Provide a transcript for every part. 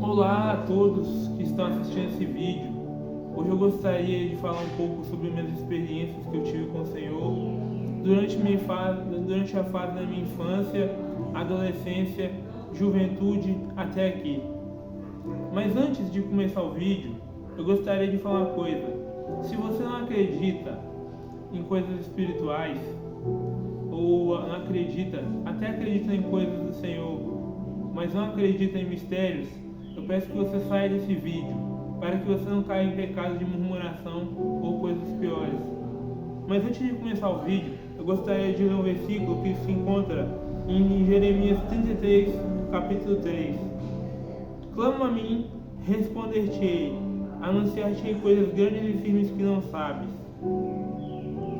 Olá a todos que estão assistindo esse vídeo. Hoje eu gostaria de falar um pouco sobre minhas experiências que eu tive com o Senhor durante a fase da minha infância, adolescência, juventude até aqui. Mas antes de começar o vídeo, eu gostaria de falar uma coisa. Se você não acredita em coisas espirituais, ou não acredita, até acredita em coisas do Senhor, mas não acredita em mistérios, eu peço que você saia desse vídeo, para que você não caia em pecado de murmuração ou coisas piores. Mas antes de começar o vídeo, eu gostaria de ler um versículo que se encontra em Jeremias 33, capítulo 3. Clama a mim, responder-te-ei, anunciar-te-ei coisas grandes e firmes que não sabes.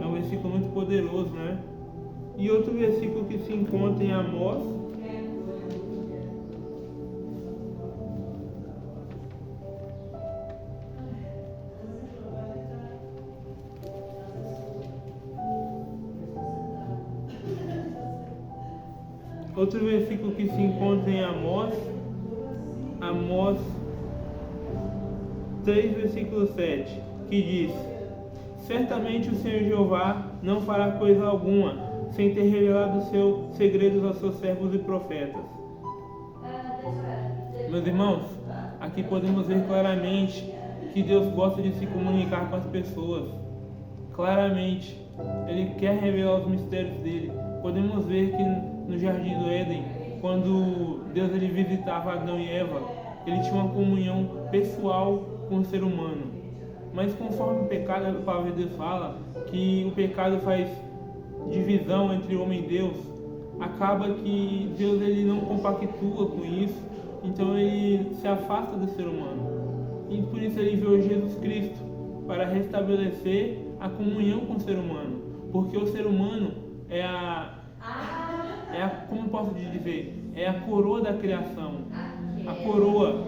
É um versículo muito poderoso, né? E outro versículo que se encontra em Amós, outro versículo que se encontra em Amós 3, versículo 7, que diz: certamente o Senhor Jeová não fará coisa alguma, sem ter revelado os seus segredos aos seus servos e profetas. Meus irmãos, aqui podemos ver claramente que Deus gosta de se comunicar com as pessoas. Claramente, Ele quer revelar os mistérios dele. Podemos ver que no Jardim do Éden, quando Deus ele visitava Adão e Eva, ele tinha uma comunhão pessoal com o ser humano. Mas conforme o pecado, a palavra de Deus fala que o pecado faz divisão entre homem e Deus, acaba que Deus ele não compactua com isso, então ele se afasta do ser humano. E por isso ele enviou Jesus Cristo para restabelecer a comunhão com o ser humano, porque o ser humano como posso dizer, é a coroa da criação, a coroa,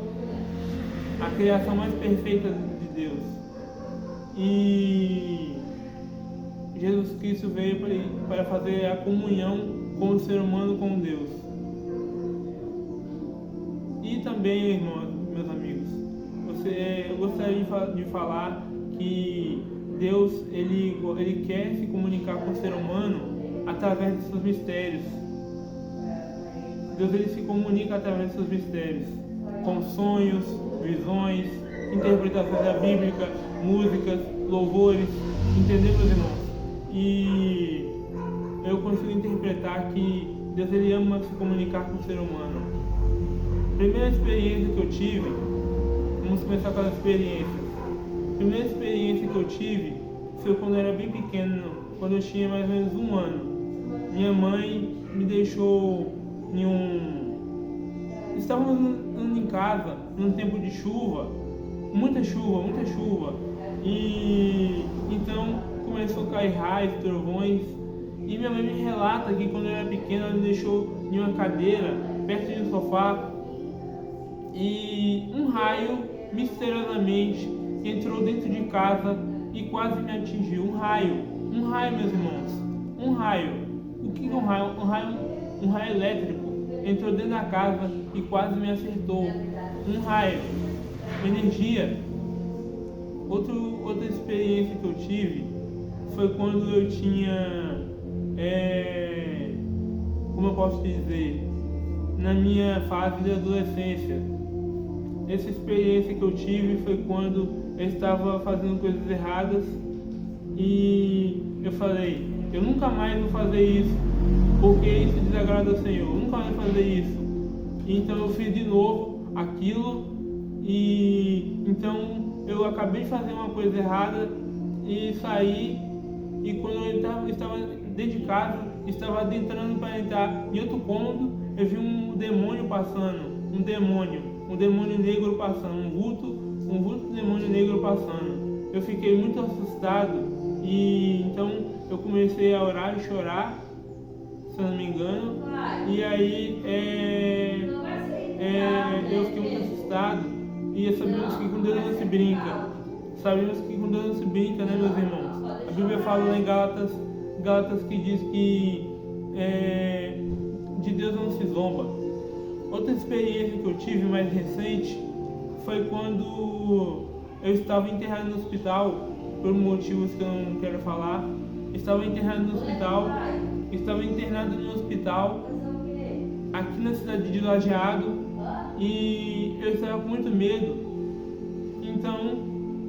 a criação mais perfeita de Deus. E Jesus Cristo veio para fazer a comunhão com o ser humano com Deus. E também, irmãos, meus amigos, eu gostaria de falar que Deus ele quer se comunicar com o ser humano através de seus mistérios. Deus ele se comunica através de seus mistérios, com sonhos, visões, interpretações da Bíblia, músicas, louvores, entendeu, meus irmãos? E eu consigo interpretar que Deus ele ama se comunicar com o ser humano. Primeira experiência que eu tive, vamos começar com as experiências. Primeira experiência que eu tive foi quando eu era bem pequeno, quando eu tinha mais ou menos 1 ano. Minha mãe me deixou Estávamos andando em casa num tempo de chuva, muita chuva, e então começou a cair raios, trovões, e minha mãe me relata que quando eu era pequena ela me deixou em uma cadeira perto de um sofá e um raio misteriosamente entrou dentro de casa e quase me atingiu. Um raio, meus irmãos, um raio. O que é um raio? Um raio elétrico entrou dentro da casa e quase me acertou. Um raio, energia. Outra experiência que eu tive foi quando eu tinha, como eu posso dizer, na minha fase de adolescência. Essa experiência que eu tive foi quando eu estava fazendo coisas erradas e eu falei: eu nunca mais vou fazer isso, porque isso desagrada ao Senhor, eu nunca mais vou fazer isso. Então eu fiz de novo aquilo, e então eu acabei de fazer uma coisa errada e saí, e quando eu estava dentro de casa, estava adentrando para entrar em outro cômodo, eu vi um demônio passando, um demônio negro passando, um vulto de demônio negro passando. Eu fiquei muito assustado, e então eu comecei a orar e chorar, se eu não me engano, e aí eu fiquei muito assustado. E sabemos que com Deus não se brinca. Né, meus irmãos? A Bíblia fala lá em Gálatas que diz que de Deus não se zomba. Outra experiência que eu tive mais recente foi quando eu estava internado no hospital, por motivos que eu não quero falar. Estava internado no hospital aqui na cidade de Lajeado, e eu estava com muito medo. Então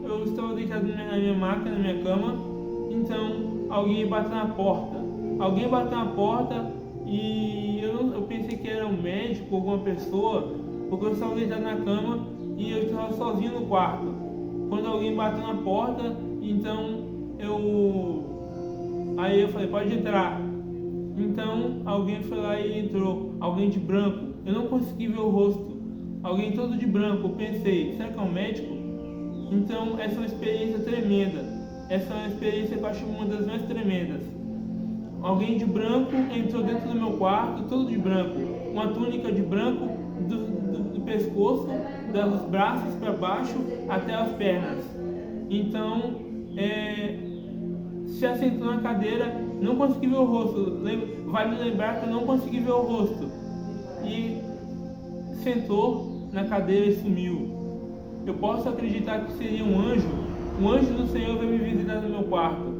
eu estava deitado na minha maca, na minha cama. Então alguém bateu na porta. E eu pensei que era um médico, alguma pessoa, porque eu estava deitado na cama e eu estava sozinho no quarto. Quando alguém bateu na porta, então aí eu falei, pode entrar. Então alguém foi lá e entrou, alguém de branco. Eu não consegui ver o rosto, alguém todo de branco. Eu pensei, será que é um médico? Então essa é uma experiência tremenda. Essa é uma experiência que eu acho uma das mais tremendas. Alguém de branco entrou dentro do meu quarto, todo de branco, uma túnica de branco do pescoço, dos braços para baixo até as pernas. Então se assentou na cadeira, não consegui ver o rosto. Vale lembrar que eu não consegui ver o rosto. E sentou na cadeira e sumiu. Eu posso acreditar que seria um anjo do Senhor veio me visitar no meu quarto.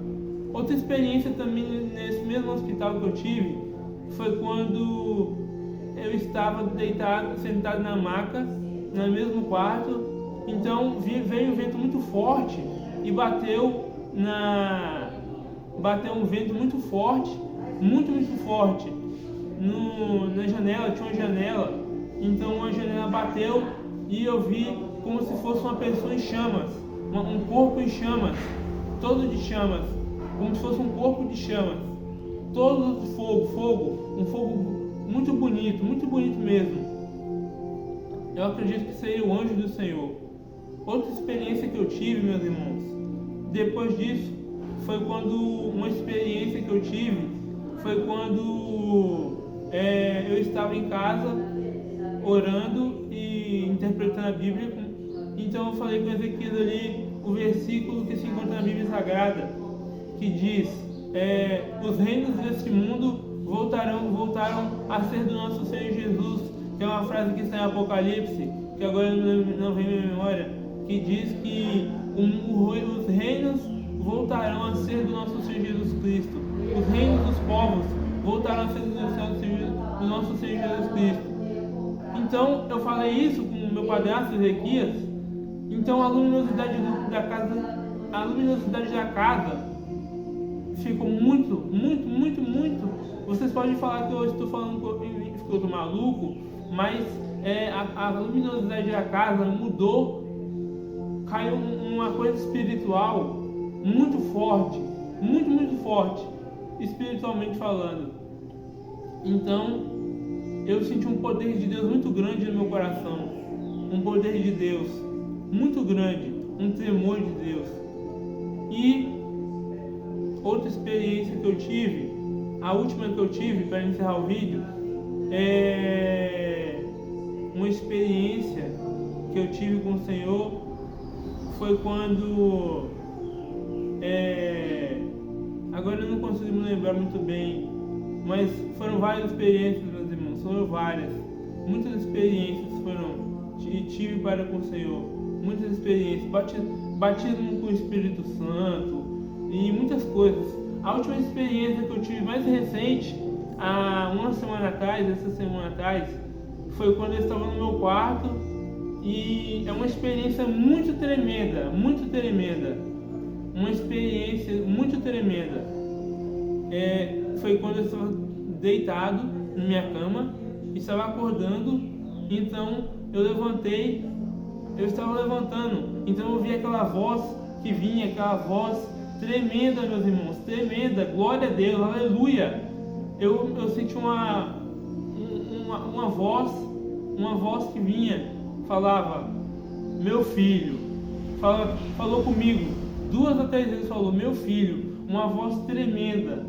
Outra experiência também nesse mesmo hospital que eu tive foi quando eu estava sentado na maca, no mesmo quarto. Então veio um vento muito forte e bateu um vento muito forte, muito forte na janela. Tinha uma janela, então a janela bateu e eu vi como se fosse uma pessoa em chamas, um corpo em chamas, todo de chamas, como se fosse um corpo de chamas, todo de fogo, um fogo muito bonito mesmo. Eu acredito que seria o anjo do Senhor. Outra experiência que eu tive, meus irmãos, depois disso, foi uma experiência que eu tive foi quando eu estava em casa orando e interpretando a Bíblia. Então eu falei com Ezequias ali o versículo que se encontra na Bíblia Sagrada, que diz: os reinos deste mundo voltaram a ser do nosso Senhor Jesus, que é uma frase que está em Apocalipse, que agora não vem à minha memória, que diz que os reinos voltarão a ser do nosso Senhor Jesus Cristo. Os reinos dos povos voltarão a ser do nosso Senhor Jesus Cristo. Então eu falei isso com o meu padrasto Ezequias. Então a luminosidade da casa ficou muito. Vocês podem falar que eu estou falando que eu estou maluco, mas a luminosidade da casa mudou. Caiu uma coisa espiritual muito forte, muito forte, espiritualmente falando. Então eu senti um poder de Deus muito grande no meu coração, um poder de Deus muito grande, um temor de Deus. E outra experiência que eu tive, a última que eu tive para encerrar o vídeo, é uma experiência que eu tive com o Senhor. Foi quando agora eu não consigo me lembrar muito bem, mas foram várias experiências, meus irmãos, foram várias, muitas experiências tive para com o Senhor, muitas experiências, batismo com o Espírito Santo e muitas coisas. A última experiência que eu tive mais recente, essa semana atrás, foi quando eu estava no meu quarto, e é uma experiência muito tremenda, uma experiência muito tremenda. Foi quando eu estava deitado na minha cama, estava acordando, então eu estava levantando, então eu ouvi aquela voz que vinha, aquela voz tremenda, meus irmãos, tremenda, glória a Deus, aleluia. Eu senti uma voz que vinha, falava, meu filho, falou comigo, 2 a 3 vezes falou, meu filho, uma voz tremenda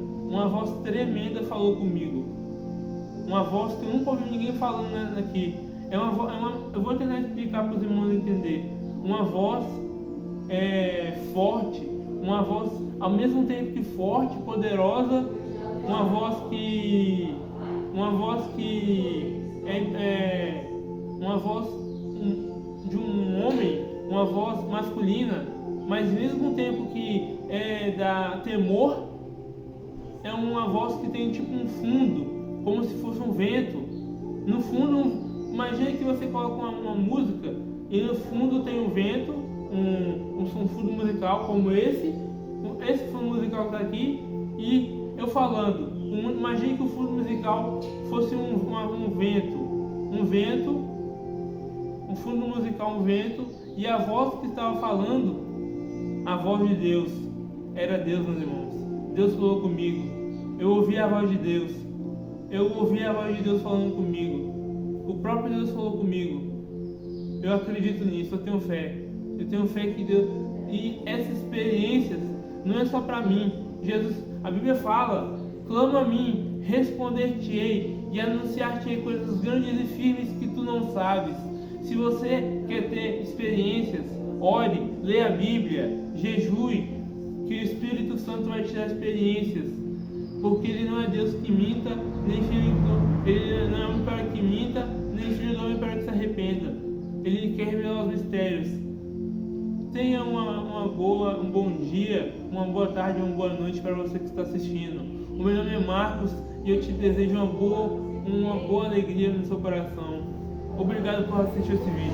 falou comigo, uma voz que eu nunca ouvi ninguém falando aqui. Eu vou tentar explicar para os irmãos entenderem. Uma voz forte, uma voz ao mesmo tempo que forte, poderosa, uma voz que é uma voz de um homem, uma voz masculina, mas ao mesmo tempo que dá temor, é uma voz que tem tipo um fundo, como se fosse um vento. No fundo, imagine que você coloca uma música e no fundo tem um vento, um fundo musical como esse fundo musical que está aqui, e eu falando. Imagine que o fundo musical fosse um fundo musical, um vento, e a voz que estava falando, a voz de Deus, era Deus, meus irmãos. Deus falou comigo, eu ouvi a voz de Deus, falando comigo, o próprio Deus falou comigo. Eu acredito nisso, eu tenho fé que Deus, e essas experiências não é só para mim. A Bíblia fala, clama a mim, responder-te-ei e anunciar-te-ei coisas grandes e firmes que tu não sabes. Se você quer ter experiências, ore, leia a Bíblia, jejue, que o Espírito Santo vai te dar experiências, porque Ele não é Deus que minta, nem filho, Ele não é homem para que minta, nem filho do homem para que se arrependa. Ele quer revelar os mistérios. Tenha um bom dia, uma boa tarde, uma boa noite para você que está assistindo. O meu nome é Marcos e eu te desejo uma boa alegria no seu coração. Obrigado por assistir esse vídeo.